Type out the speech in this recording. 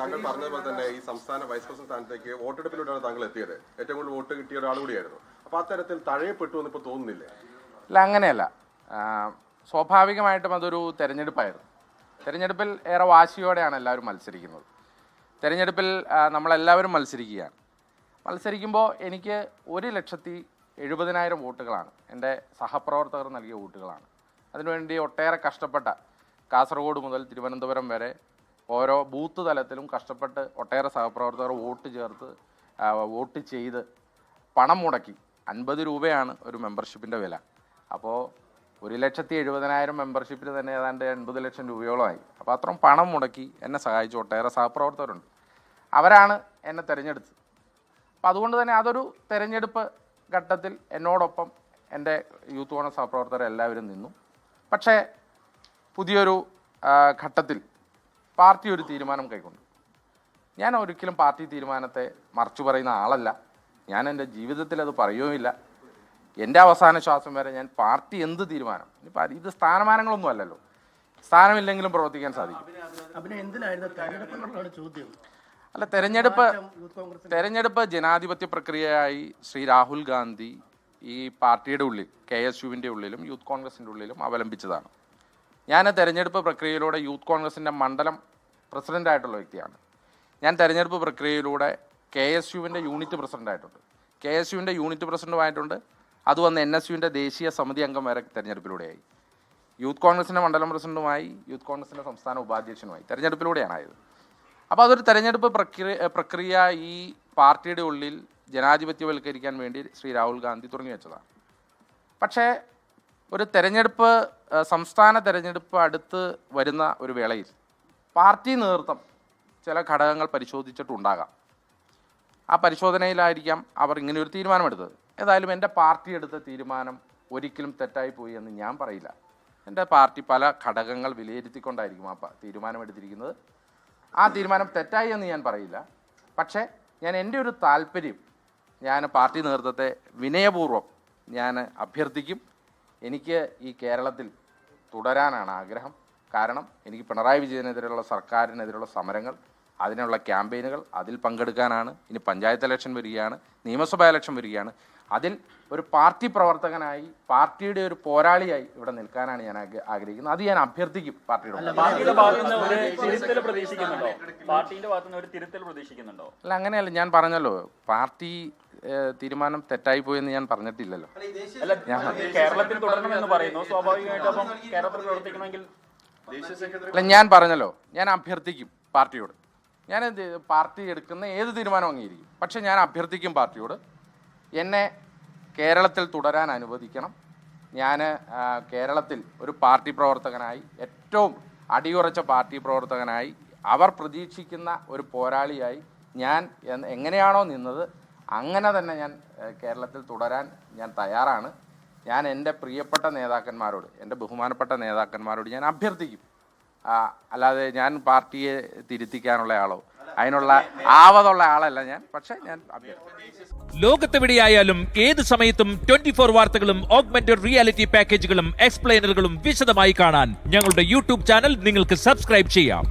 താങ്കൾ പറഞ്ഞതുപോലെ തന്നെ ഈ സംസ്ഥാന വൈസ് പ്രസിഡന്റ് സ്ഥാനത്തേക്ക് വോട്ടെടുപ്പിലൂടെയാണ് താങ്കൾ എത്തിയത്. ഏറ്റവും കൂടുതൽ വോട്ട് കിട്ടിയ ഒരാൾ കൂടിയായിരുന്നു. അപ്പൊ അത്തരത്തിൽ തഴയപ്പെട്ടു എന്ന് ഇപ്പോൾ തോന്നുന്നില്ലേ? അല്ല, അങ്ങനെയല്ല. സ്വാഭാവികമായിട്ടും അതൊരു തെരഞ്ഞെടുപ്പായിരുന്നു. തെരഞ്ഞെടുപ്പിൽ ഏറെ വാശിയോടെയാണ് എല്ലാവരും മത്സരിക്കുന്നത്. തെരഞ്ഞെടുപ്പിൽ നമ്മളെല്ലാവരും മത്സരിക്കുകയാണ്. മത്സരിക്കുമ്പോൾ എനിക്ക് 1,70,70,000 വോട്ടുകളാണ് എൻ്റെ സഹപ്രവർത്തകർ നൽകിയ വോട്ടുകളാണ്. അതിനുവേണ്ടി ഒട്ടേറെ കഷ്ടപ്പെട്ട, കാസർഗോഡ് മുതൽ തിരുവനന്തപുരം വരെ ഓരോ ബൂത്ത് തലത്തിലും കഷ്ടപ്പെട്ട് ഒട്ടേറെ സഹപ്രവർത്തകർ വോട്ട് ചെയ്ത് പണം മുടക്കി. 50 രൂപയാണ് ഒരു മെമ്പർഷിപ്പിൻ്റെ വില. അപ്പോൾ 1,70,70,000 മെമ്പർഷിപ്പിന് തന്നെ ഏതാണ്ട് 80 ലക്ഷം രൂപയോളമായി. അപ്പോൾ അത്രയും പണം മുടക്കി എന്നെ സഹായിച്ച ഒട്ടേറെ സഹപ്രവർത്തകരുണ്ട്. അവരാണ് എന്നെ തിരഞ്ഞെടുത്തത്. അപ്പം അതുകൊണ്ട് തന്നെ അതൊരു തെരഞ്ഞെടുപ്പ് ഘട്ടത്തിൽ എന്നോടൊപ്പം എൻ്റെ യൂത്ത് കോൺഗ്രസ് സഹപ്രവർത്തകർ എല്ലാവരും നിന്നു. പക്ഷേ പുതിയൊരു ഘട്ടത്തിൽ പാർട്ടി ഒരു തീരുമാനം കൈക്കൊണ്ടു. ഞാൻ ഒരിക്കലും പാർട്ടി തീരുമാനത്തെ മറച്ചു പറയുന്ന ആളല്ല. ഞാൻ എൻ്റെ ജീവിതത്തിൽ അത് പറയുകയുമില്ല. എൻ്റെ അവസാന ശ്വാസം വരെ ഞാൻ പാർട്ടി എന്ത് തീരുമാനം, ഇനിയിപ്പോൾ ഇത് സ്ഥാനമാനങ്ങളൊന്നും അല്ലല്ലോ, സ്ഥാനമില്ലെങ്കിലും പ്രവർത്തിക്കാൻ സാധിക്കും. അല്ല, തെരഞ്ഞെടുപ്പ് ജനാധിപത്യ പ്രക്രിയയായി ശ്രീ രാഹുൽ ഗാന്ധി ഈ പാർട്ടിയുടെ ഉള്ളിൽ, KSUവിൻ്റെ ഉള്ളിലും യൂത്ത് കോൺഗ്രസിൻ്റെ ഉള്ളിലും അവലംബിച്ചതാണ്. ഞാൻ തെരഞ്ഞെടുപ്പ് പ്രക്രിയയിലൂടെ യൂത്ത് കോൺഗ്രസിൻ്റെ മണ്ഡലം പ്രസിഡൻ്റായിട്ടുള്ള വ്യക്തിയാണ്. ഞാൻ തെരഞ്ഞെടുപ്പ് പ്രക്രിയയിലൂടെ KSUവിൻ്റെ യൂണിറ്റ് പ്രസിഡൻ്റായിട്ടുണ്ട്, KSUവിൻ്റെ യൂണിറ്റ് പ്രസിഡൻ്റുമായിട്ടുണ്ട്. അത് വന്ന് NSUവിൻ്റെ ദേശീയ സമിതി അംഗം വരെ തെരഞ്ഞെടുപ്പിലൂടെയായി. യൂത്ത് കോൺഗ്രസിൻ്റെ മണ്ഡലം പ്രസിഡന്റുമായി, യൂത്ത് കോൺഗ്രസിൻ്റെ സംസ്ഥാന ഉപാധ്യക്ഷനുമായി തെരഞ്ഞെടുപ്പിലൂടെയാണ് ആയത്. അപ്പോൾ അതൊരു തെരഞ്ഞെടുപ്പ് പ്രക്രിയ ഈ പാർട്ടിയുടെ ഉള്ളിൽ ജനാധിപത്യവൽക്കരിക്കാൻ വേണ്ടി ശ്രീ രാഹുൽ ഗാന്ധി തുടങ്ങി വെച്ചതാണ്. പക്ഷേ ഒരു സംസ്ഥാന തെരഞ്ഞെടുപ്പ് അടുത്ത് വരുന്ന ഒരു വേളയിൽ പാർട്ടി നേതൃത്വം ചില ഘടകങ്ങൾ പരിശോധിച്ചിട്ടുണ്ടാകാം. ആ പരിശോധനയിലായിരിക്കാം അവർ ഇങ്ങനെയൊരു തീരുമാനമെടുത്തത്. ഏതായാലും എൻ്റെ പാർട്ടി എടുത്ത തീരുമാനം ഒരിക്കലും തെറ്റായി പോയി എന്ന് ഞാൻ പറയില്ല. എൻ്റെ പാർട്ടി പല ഘടകങ്ങൾ വിലയിരുത്തിക്കൊണ്ടായിരിക്കും ആ തീരുമാനമെടുത്തിരിക്കുന്നത്. ആ തീരുമാനം തെറ്റായി എന്ന് ഞാൻ പറയില്ല. പക്ഷേ എൻ്റെ ഒരു താല്പര്യം, ഞാൻ പാർട്ടി നേതൃത്വത്തെ വിനയപൂർവ്വം ഞാൻ അഭ്യർത്ഥിക്കും. എനിക്ക് ഈ കേരളത്തിൽ തുടരാനാണ് ആഗ്രഹം. കാരണം എനിക്ക് പിണറായി വിജയനെതിരെയുള്ള സർക്കാരിനെതിരെയുള്ള സമരങ്ങൾ, അതിനുള്ള ക്യാമ്പയിനുകൾ, അതിൽ പങ്കെടുക്കാനാണ്. ഇനി പഞ്ചായത്ത് ഇലക്ഷൻ വരികയാണ്, നിയമസഭാ ഇലക്ഷൻ വരികയാണ്. അതിൽ ഒരു പാർട്ടി പ്രവർത്തകനായി, പാർട്ടിയുടെ ഒരു പോരാളിയായി ഇവിടെ നിൽക്കാനാണ് ഞാൻ ആഗ്രഹിക്കുന്നത്. അത് ഞാൻ അഭ്യർത്ഥിക്കും പാർട്ടിയുടെ. അല്ല, അങ്ങനെയല്ല. ഞാൻ പറഞ്ഞല്ലോ, പാർട്ടി തീരുമാനം തെറ്റായി പോയെന്ന് ഞാൻ പറഞ്ഞിട്ടില്ലല്ലോ. അല്ല, ഞാൻ പറഞ്ഞല്ലോ, ഞാൻ അഭ്യർത്ഥിക്കും പാർട്ടിയോട്. ഞാൻ പാർട്ടി എടുക്കുന്ന ഏത് തീരുമാനം അംഗീകരിക്കും. പക്ഷെ ഞാൻ അഭ്യർത്ഥിക്കും പാർട്ടിയോട്, എന്നെ കേരളത്തിൽ തുടരാൻ അനുവദിക്കണം. ഞാൻ കേരളത്തിൽ ഒരു പാർട്ടി പ്രവർത്തകനായി, ഏറ്റവും അടിയുറച്ച പാർട്ടി പ്രവർത്തകനായി, അവർ പ്രതീക്ഷിക്കുന്ന ഒരു പോരാളിയായി ഞാൻ എങ്ങനെയാണോ നിന്നത് അങ്ങനെ തന്നെ ഞാൻ കേരളത്തിൽ തുടരാൻ ഞാൻ തയ്യാറാണ്. ഞാൻ എൻ്റെ പ്രിയപ്പെട്ട നേതാക്കന്മാരോട്, എൻ്റെ ബഹുമാനപ്പെട്ട നേതാക്കന്മാരോട് ഞാൻ അഭ്യർത്ഥിക്കും. അല്ലാതെ ഞാൻ പാർട്ടിയെ തിരുത്തിക്കാനുള്ള ആളോ അതിനുള്ള ആവതുള്ള ആളല്ല ഞാൻ. പക്ഷെ ഞാൻ ലോകത്തെവിടെയായാലും ഏത് സമയത്തും 24 വാർത്തകളും ഓഗ്മെന്റഡ് റിയാലിറ്റി പാക്കേജുകളും എക്സ്പ്ലെയിനറുകളും വിശദമായി കാണാൻ ഞങ്ങളുടെ യൂട്യൂബ് ചാനൽ നിങ്ങൾക്ക് സബ്സ്ക്രൈബ് ചെയ്യാം.